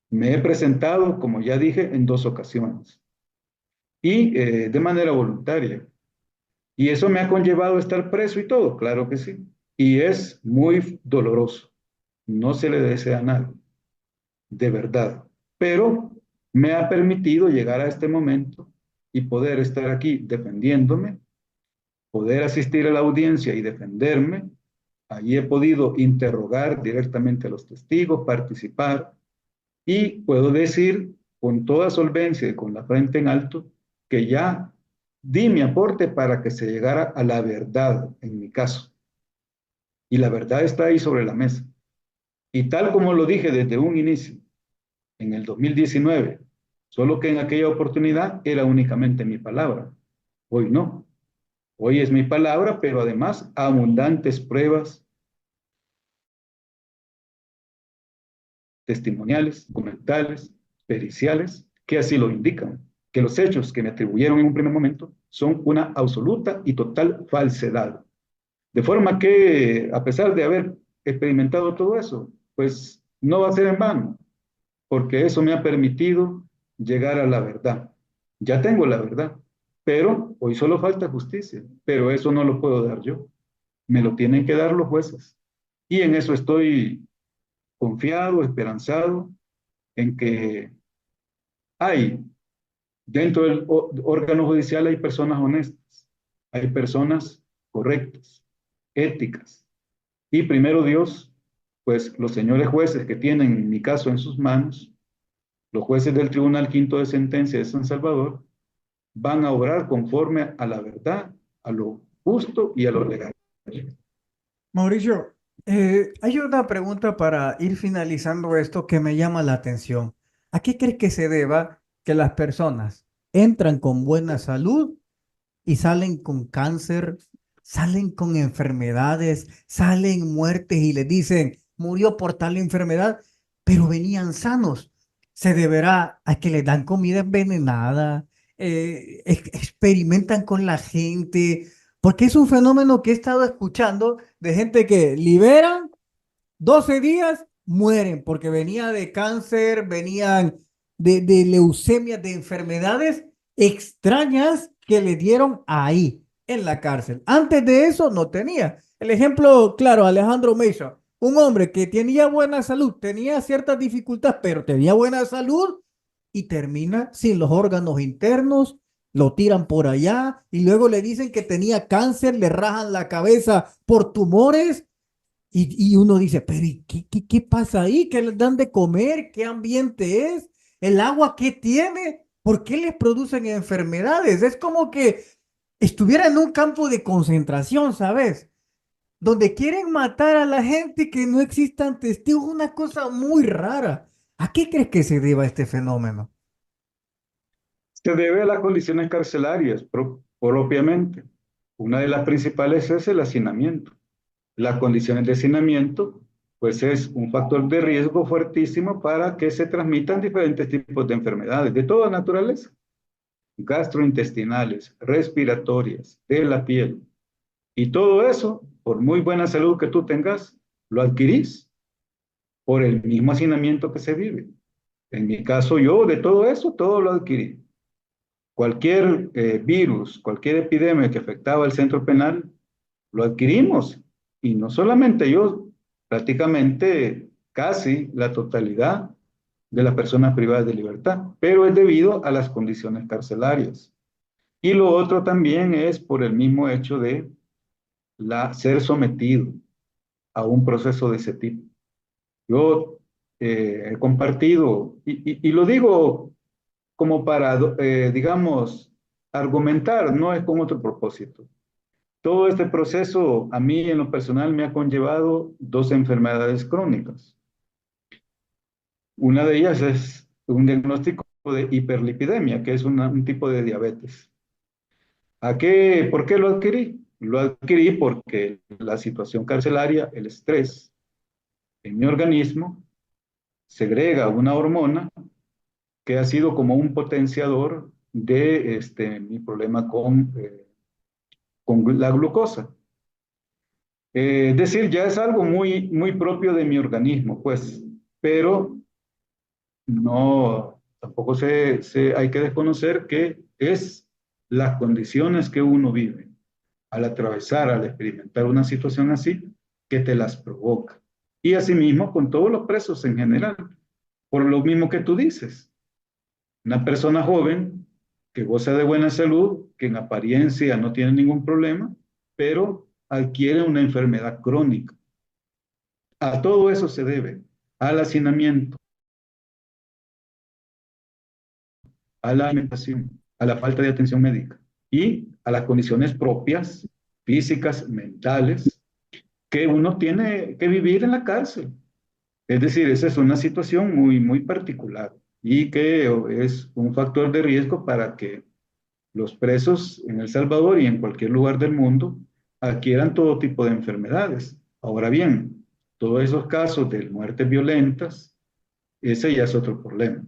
Me he presentado, como ya dije, en 2 ocasiones y de manera voluntaria. Y eso me ha conllevado a estar preso y todo, claro que sí. Y es muy doloroso. No se le desea a nadie, de verdad. Pero me ha permitido llegar a este momento y poder estar aquí defendiéndome, poder asistir a la audiencia y defenderme. Allí he podido interrogar directamente a los testigos, participar, y puedo decir con toda solvencia y con la frente en alto que ya di mi aporte para que se llegara a la verdad en mi caso. Y la verdad está ahí sobre la mesa. Y tal como lo dije desde un inicio, en el 2019, solo que en aquella oportunidad era únicamente mi palabra. Hoy no. Hoy es mi palabra, pero además abundantes pruebas testimoniales, documentales, periciales, que así lo indican, que los hechos que me atribuyeron en un primer momento son una absoluta y total falsedad. De forma que, a pesar de haber experimentado todo eso, pues no va a ser en vano, porque eso me ha permitido llegar a la verdad. Ya tengo la verdad, pero hoy solo falta justicia, pero eso no lo puedo dar yo, me lo tienen que dar los jueces. Y en eso estoy confiado, esperanzado, en que hay, dentro del órgano judicial hay personas honestas, hay personas correctas, éticas. Y primero Dios, pues los señores jueces que tienen mi caso en sus manos, los jueces del Tribunal Quinto de Sentencia de San Salvador, van a obrar conforme a la verdad, a lo justo y a lo legal. Mauricio, hay una pregunta para ir finalizando esto que me llama la atención. ¿A qué crees que se deba que las personas entran con buena salud y salen con cáncer, salen con enfermedades, salen muertes y les dicen, murió por tal enfermedad, pero venían sanos? ¿Se deberá a que les dan comida envenenada? ¿Experimentan con la gente? Porque es un fenómeno que he estado escuchando de gente que liberan 12 días, mueren porque venía de cáncer, venían de leucemia, de enfermedades extrañas que le dieron ahí, en la cárcel. Antes de eso no tenía. El ejemplo, claro, Alejandro Mesa, un hombre que tenía buena salud, tenía ciertas dificultades, pero tenía buena salud y termina sin los órganos internos, lo tiran por allá y luego le dicen que tenía cáncer, le rajan la cabeza por tumores y uno dice, pero ¿y qué pasa ahí? ¿Qué les dan de comer? ¿Qué ambiente es? ¿El agua qué tiene? ¿Por qué les producen enfermedades? Es como que estuviera en un campo de concentración, ¿sabes? Donde quieren matar a la gente que no existan testigos, una cosa muy rara. ¿A qué crees que se deba este fenómeno? Se debe a las condiciones carcelarias propiamente. Una de las principales es el hacinamiento. Las condiciones de hacinamiento, pues es un factor de riesgo fuertísimo para que se transmitan diferentes tipos de enfermedades de toda naturaleza, gastrointestinales, respiratorias, de la piel. Y todo eso, por muy buena salud que tú tengas, lo adquirís por el mismo hacinamiento que se vive. En mi caso, yo de todo eso, todo lo adquirí. Cualquier virus, cualquier epidemia que afectaba el centro penal, lo adquirimos. Y no solamente yo, prácticamente casi la totalidad de las personas privadas de libertad, pero es debido a las condiciones carcelarias. Y lo otro también es por el mismo hecho de ser sometido a un proceso de ese tipo. Yo he compartido, y lo digo como para, digamos, argumentar, no es con otro propósito. Todo este proceso a mí en lo personal me ha conllevado dos enfermedades crónicas. Una de ellas es un diagnóstico de hiperlipidemia, que es un tipo de diabetes. ¿Por qué lo adquirí? Lo adquirí porque la situación carcelaria, el estrés en mi organismo, segrega una hormona que ha sido como un potenciador de mi problema con la glucosa. Es decir, ya es algo muy, muy propio de mi organismo, pues, pero no, tampoco hay que desconocer que es las condiciones que uno vive al atravesar, al experimentar una situación así, que te las provoca. Y asimismo con todos los presos en general, por lo mismo que tú dices. Una persona joven que goza de buena salud, que en apariencia no tiene ningún problema, pero adquiere una enfermedad crónica. A todo eso se debe, al hacinamiento, a la alimentación, a la falta de atención médica y a las condiciones propias, físicas, mentales, que uno tiene que vivir en la cárcel. Es decir, esa es una situación muy, muy particular y que es un factor de riesgo para que los presos en El Salvador y en cualquier lugar del mundo adquieran todo tipo de enfermedades. Ahora bien, todos esos casos de muertes violentas, ese ya es otro problema.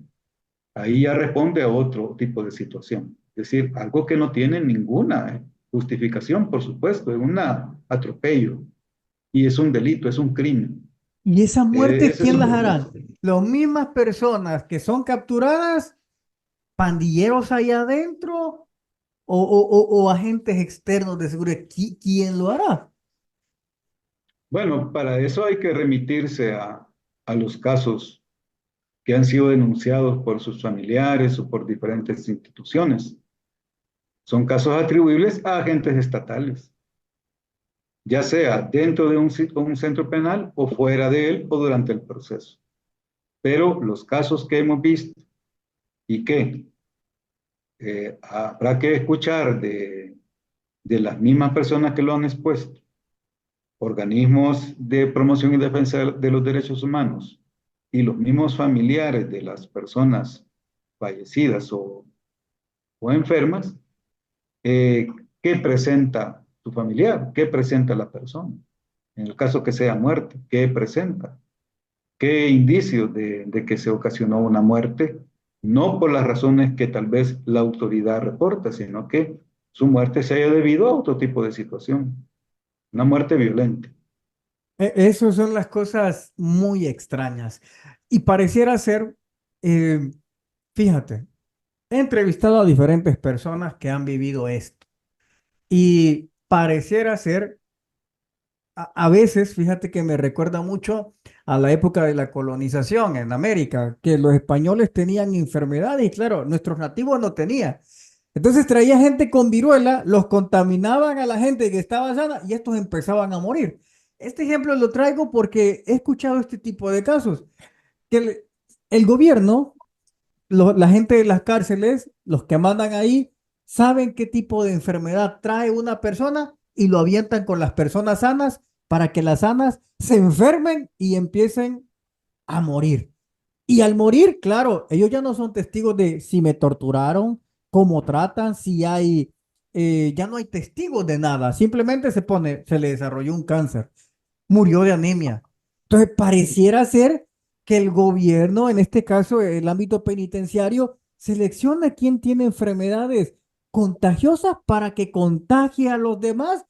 Ahí ya responde a otro tipo de situación. Es decir, algo que no tiene ninguna justificación, por supuesto, es un atropello y es un delito, es un crimen. ¿Y esas muertes Ese es quién las otro harán? punto. Las mismas personas que son capturadas, pandilleros allá adentro o agentes externos de seguridad. ¿Quién lo hará? Bueno, para eso hay que remitirse a los casos que han sido denunciados por sus familiares o por diferentes instituciones. Son casos atribuibles a agentes estatales, ya sea dentro de un centro penal o fuera de él o durante el proceso. Pero los casos que hemos visto y que habrá que escuchar de las mismas personas que lo han expuesto, organismos de promoción y defensa de los derechos humanos y los mismos familiares de las personas fallecidas o enfermas, eh, ¿qué presenta tu familiar? ¿Qué presenta la persona? En el caso que sea muerte, ¿qué presenta? ¿Qué indicios de que se ocasionó una muerte? No por las razones que tal vez la autoridad reporta, sino que su muerte se haya debido a otro tipo de situación, una muerte violenta. Esas son las cosas muy extrañas. Y pareciera ser, eh, Fíjate, he entrevistado a diferentes personas que han vivido esto y pareciera ser, a veces, fíjate que me recuerda mucho a la época de la colonización en América, que los españoles tenían enfermedades y claro, nuestros nativos no tenían. Entonces traía gente con viruela, los contaminaban a la gente que estaba sana y estos empezaban a morir. Este ejemplo lo traigo porque he escuchado este tipo de casos, que el gobierno, la gente de las cárceles, los que mandan ahí, saben qué tipo de enfermedad trae una persona y lo avientan con las personas sanas para que las sanas se enfermen y empiecen a morir. Y al morir, claro, ellos ya no son testigos de si me torturaron, cómo tratan, si hay, ya no hay testigos de nada. Simplemente se le desarrolló un cáncer, murió de anemia. Entonces, pareciera ser que el gobierno, en este caso el ámbito penitenciario, selecciona quién tiene enfermedades contagiosas para que contagie a los demás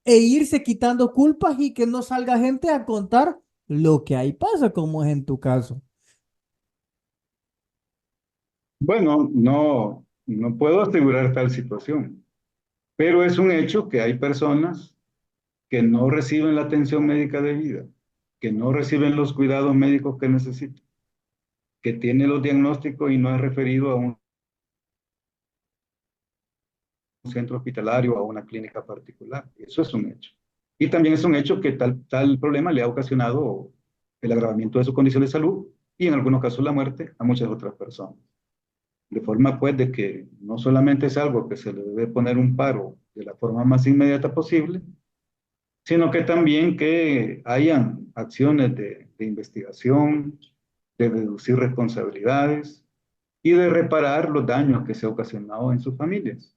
e irse quitando culpas y que no salga gente a contar lo que ahí pasa, como es en tu caso. Bueno, no puedo asegurar tal situación, pero es un hecho que hay personas que no reciben la atención médica debida, que no reciben los cuidados médicos que necesitan, que tiene los diagnósticos y no es referido a un centro hospitalario o a una clínica particular. Eso es un hecho. Y también es un hecho que tal problema le ha ocasionado el agravamiento de su condición de salud y en algunos casos la muerte a muchas otras personas. De forma pues de que no solamente es algo que se le debe poner un paro de la forma más inmediata posible, sino que también que hayan acciones de investigación, de reducir responsabilidades y de reparar los daños que se han ocasionado en sus familias,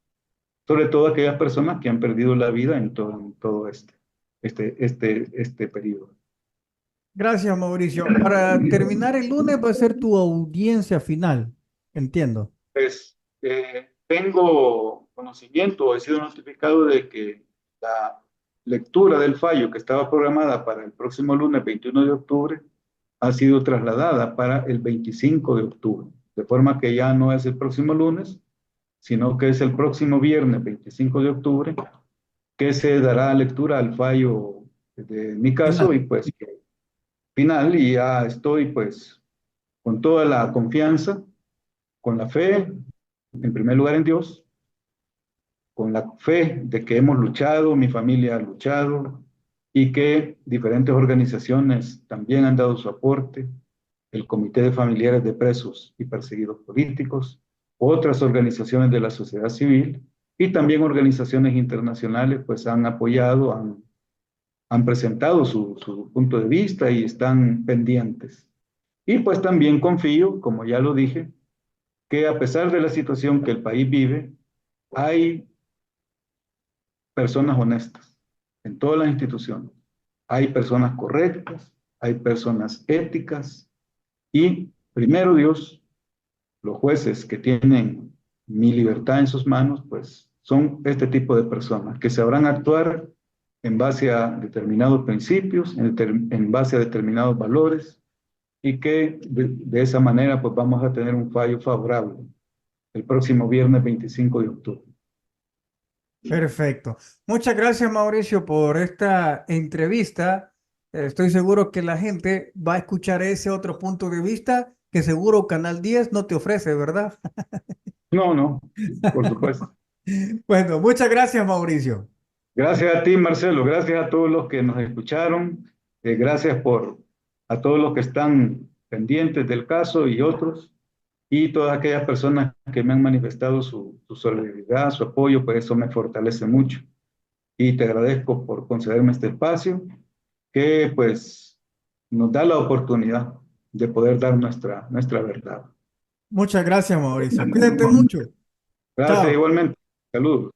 sobre todo aquellas personas que han perdido la vida en todo este periodo. Gracias, Mauricio. Para terminar el lunes va a ser tu audiencia final. Entiendo. Pues tengo conocimiento, he sido notificado de que la lectura del fallo que estaba programada para el próximo lunes 21 de octubre ha sido trasladada para el 25 de octubre, de forma que ya no es el próximo lunes, sino que es el próximo viernes 25 de octubre que se dará lectura al fallo de mi caso Final. y pues final y ya estoy pues con toda la confianza, con la fe, en primer lugar en Dios, con la fe de que hemos luchado, mi familia ha luchado y que diferentes organizaciones también han dado su aporte, el Comité de Familiares de Presos y Perseguidos Políticos, otras organizaciones de la sociedad civil y también organizaciones internacionales pues han apoyado, han presentado su punto de vista y están pendientes. Y pues también confío, como ya lo dije, que a pesar de la situación que el país vive, hay personas honestas en todas las instituciones. Hay personas correctas, hay personas éticas y, primero Dios, los jueces que tienen mi libertad en sus manos, pues son este tipo de personas que sabrán actuar en base a determinados principios, en base a determinados valores y que de esa manera pues vamos a tener un fallo favorable el próximo viernes 25 de octubre. Perfecto. Muchas gracias, Mauricio, por esta entrevista. Estoy seguro que la gente va a escuchar ese otro punto de vista que seguro Canal 10 no te ofrece, ¿verdad? No, por supuesto. Bueno, muchas gracias, Mauricio. Gracias a ti, Marcelo. Gracias a todos los que nos escucharon. Gracias a todos los que están pendientes del caso y otros. Y todas aquellas personas que me han manifestado su solidaridad, su apoyo, pues eso me fortalece mucho. Y te agradezco por concederme este espacio que pues nos da la oportunidad de poder dar nuestra verdad. Muchas gracias, Mauricio. Cuídate mucho. Gracias Chao. igualmente. Saludos.